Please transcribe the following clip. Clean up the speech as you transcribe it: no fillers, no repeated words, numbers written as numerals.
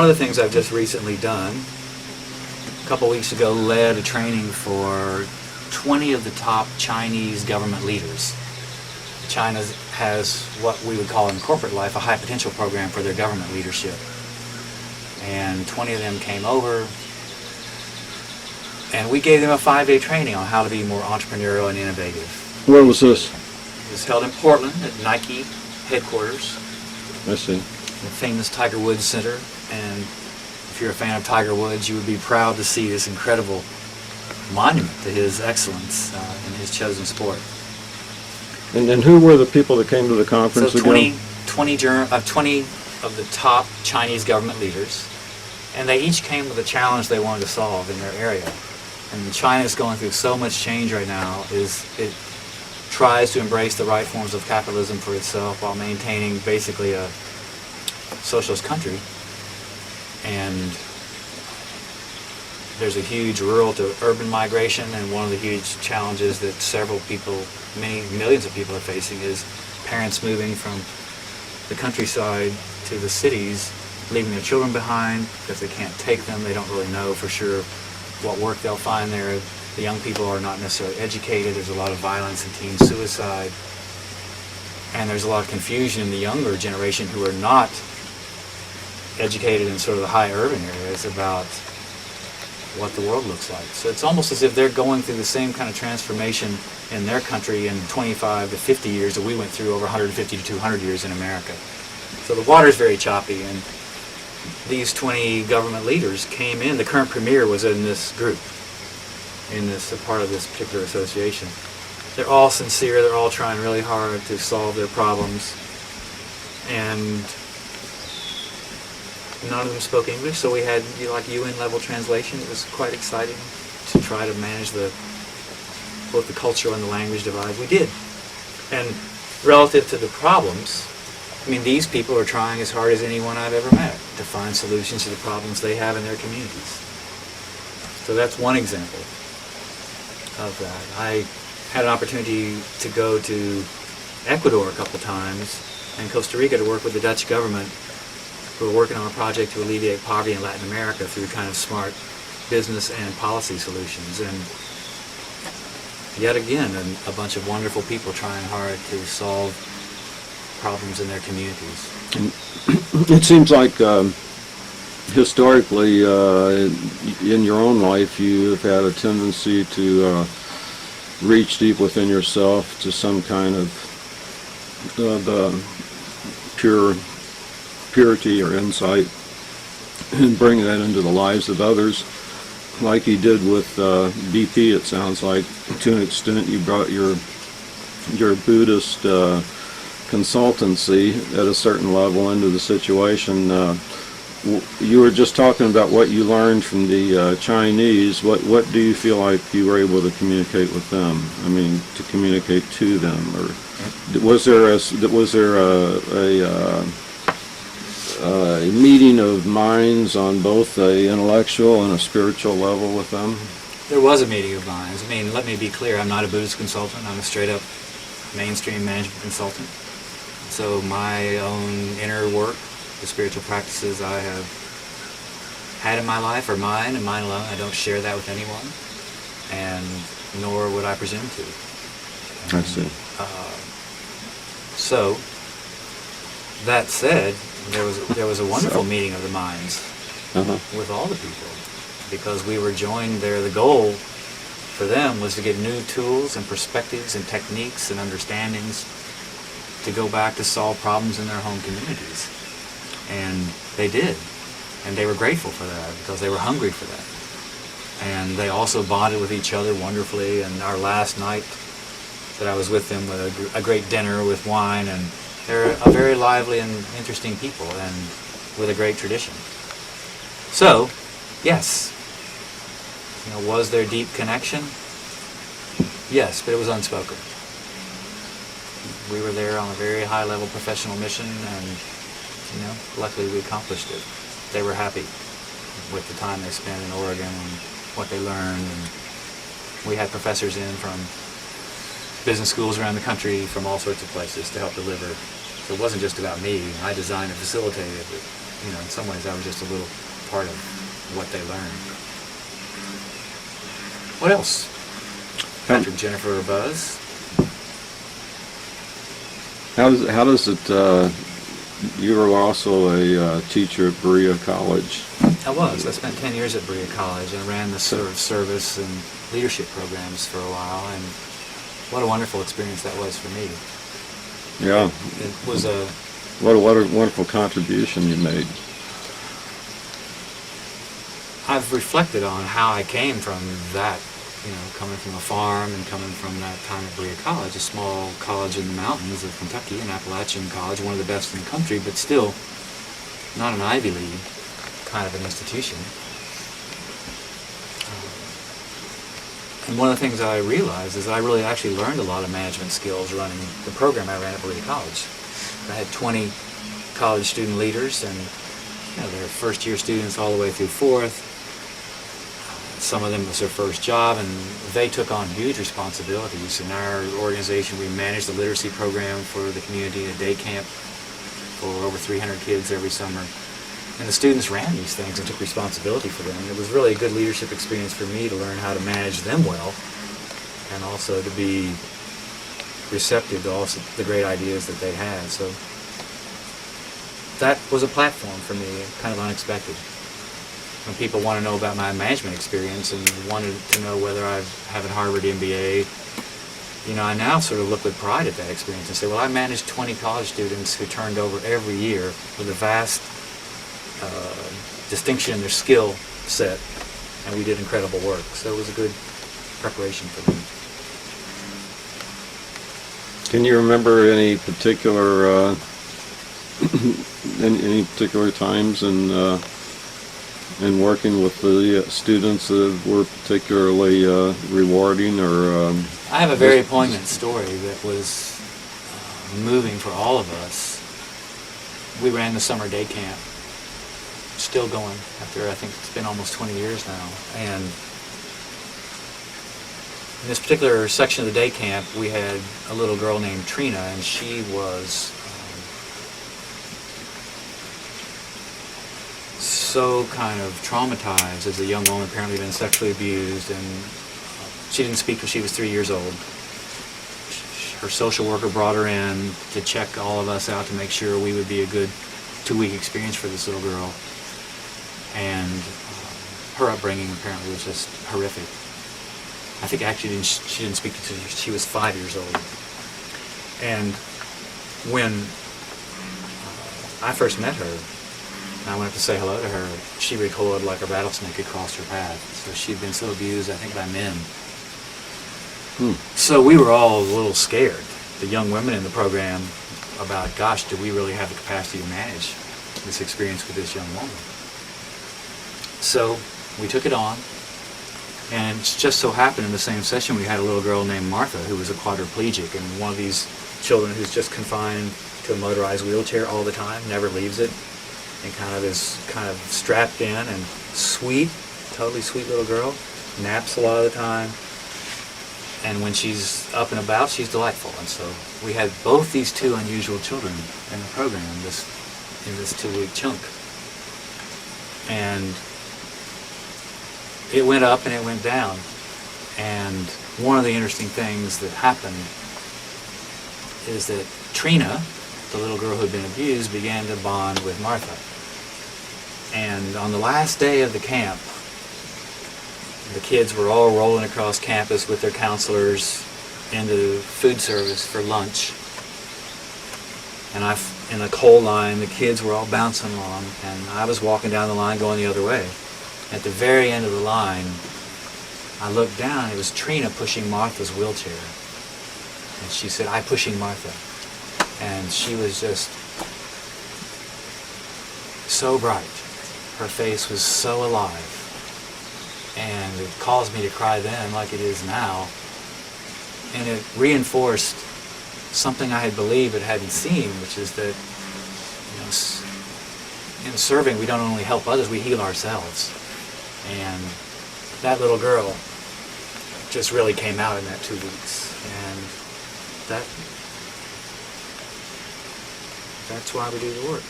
other things I've just recently done. A couple weeks ago, led a training for 20 of the top Chinese government leaders. China has what we would call in corporate life a high potential program for their government leadership. And 20 of them came over, and we gave them a 5-day training on how to be more entrepreneurial and innovative. Where was this? It was held in Portland at Nike headquarters. I see. The famous Tiger Woods Center. And if you're a fan of Tiger Woods, you would be proud to see this incredible monument to his excellence in his chosen sport. And who were the people that came to the conference so again? 20 of the top Chinese government leaders, and they each came with a challenge they wanted to solve in their area. And China is going through so much change right now. It tries to embrace the right forms of capitalism for itself while maintaining basically a socialist country. And there's a huge rural to urban migration, and one of the huge challenges that several people, many millions of people are facing is parents moving from the countryside to the cities, leaving their children behind because they can't take them. They don't really know for sure what work they'll find there. The young people are not necessarily educated. There's a lot of violence and teen suicide. And there's a lot of confusion in the younger generation who are not educated in sort of the high urban areas about what the world looks like. So it's almost as if they're going through the same kind of transformation in their country in 25 to 50 years that we went through over 150 to 200 years in America. So the water's very choppy, and these 20 government leaders came in. The current premier was in this group, in this part of this particular association. They're all sincere. They're all trying really hard to solve their problems, and none of them spoke English, so we had like UN level translation. It was quite exciting to try to manage both the cultural and the language divide. We did. And relative to the problems, I mean, these people are trying as hard as anyone I've ever met to find solutions to the problems they have in their communities. So that's one example of that. I had an opportunity to go to Ecuador a couple times and Costa Rica to work with the Dutch government, who are working on a project to alleviate poverty in Latin America through kind of smart business and policy solutions. And yet again, a bunch of wonderful people trying hard to solve problems in their communities. It seems like historically in your own life you have had a tendency to reach deep within yourself to some kind of the purity or insight and bring that into the lives of others, like you did with BP. It sounds like to an extent you brought your Buddhist consultancy at a certain level into the situation. You were just talking about what you learned from the Chinese. What do you feel like you were able to communicate with them? I mean, to communicate to them, or was there a meeting of minds on both an intellectual and a spiritual level with them? There was a meeting of minds. I mean, let me be clear, I'm not a Buddhist consultant. I'm a straight up mainstream management consultant. So my own inner work, the spiritual practices I have had in my life are mine and mine alone. I don't share that with anyone, and nor would I presume to. I see. So, that said, there was a wonderful meeting of the minds with all the people, because we were joined there. The goal for them was to get new tools and perspectives and techniques and understandings to go back to solve problems in their home communities. And they did. And they were grateful for that because they were hungry for that. And they also bonded with each other wonderfully. And our last night that I was with them, with a great dinner with wine, and they're a very lively and interesting people and with a great tradition. So, yes, was there deep connection? Yes, but it was unspoken. We were there on a very high level professional mission, and luckily we accomplished it. They were happy with the time they spent in Oregon and what they learned. And we had professors in from business schools around the country, from all sorts of places to help deliver. So it wasn't just about me. I designed and facilitated it. in some ways I was just a little part of what they learned. What else? Patrick, Jennifer, or Buzz? How does it, you were also a teacher at Berea College. I was. I spent 10 years at Berea College and ran the sort of service and leadership programs for a while, and what a wonderful experience that was for me. Yeah. It was a... What a wonderful contribution you made. I've reflected on how I came from that, coming from a farm and coming from that time at Berea College, a small college in the mountains of Kentucky, an Appalachian college, one of the best in the country, but still not an Ivy League kind of an institution. And one of the things I realized is I really actually learned a lot of management skills running the program I ran at Berea College. I had 20 college student leaders, and they're first-year students all the way through fourth. Some of them was their first job, and they took on huge responsibilities. In our organization, we managed the literacy program for the community, a day camp for over 300 kids every summer. And the students ran these things and took responsibility for them. It was really a good leadership experience for me to learn how to manage them well, and also to be receptive to all the great ideas that they had. So that was a platform for me, kind of unexpected. When people want to know about my management experience and wanted to know whether I have a Harvard MBA, I now sort of look with pride at that experience and say, well, I managed 20 college students who turned over every year with a vast distinction in their skill set, and we did incredible work. So it was a good preparation for me. Can you remember any particular any particular times in working with the students that were particularly rewarding, or? I have a very poignant story that was moving for all of us. We ran the summer day camp, still going after, I think it's been almost 20 years now. And in this particular section of the day camp, we had a little girl named Trina, and she was so kind of traumatized as a young woman, apparently been sexually abused, and she didn't speak till she was 3 years old. Her social worker brought her in to check all of us out to make sure we would be a good 2-week experience for this little girl. And her upbringing apparently was just horrific. I think actually she didn't speak until she was 5 years old. And when I first met her, and I went up to say hello to her, she recoiled like a rattlesnake had crossed her path. So she'd been so abused, I think, by men. So we were all a little scared, the young women in the program, about, gosh, do we really have the capacity to manage this experience with this young woman? So we took it on, and it just so happened in the same session we had a little girl named Martha who was a quadriplegic, and one of these children who's just confined to a motorized wheelchair all the time, never leaves it, and is kind of strapped in and sweet, totally sweet little girl, naps a lot of the time, and when she's up and about, she's delightful. And so we had both these two unusual children in the program in this 2-week chunk. And it went up and it went down. And one of the interesting things that happened is that Trina, the little girl who had been abused, began to bond with Martha. And on the last day of the camp, the kids were all rolling across campus with their counselors into food service for lunch. And in a coal line, the kids were all bouncing along, and I was walking down the line going the other way. At the very end of the line, I looked down, it was Trina pushing Martha's wheelchair. And she said, "I'm pushing Martha." And she was just so bright. Her face was so alive. And it caused me to cry then like it is now. And it reinforced something I had believed but hadn't seen, which is that in serving, we don't only help others, we heal ourselves. And that little girl just really came out in that 2 weeks. And that's why we do the work.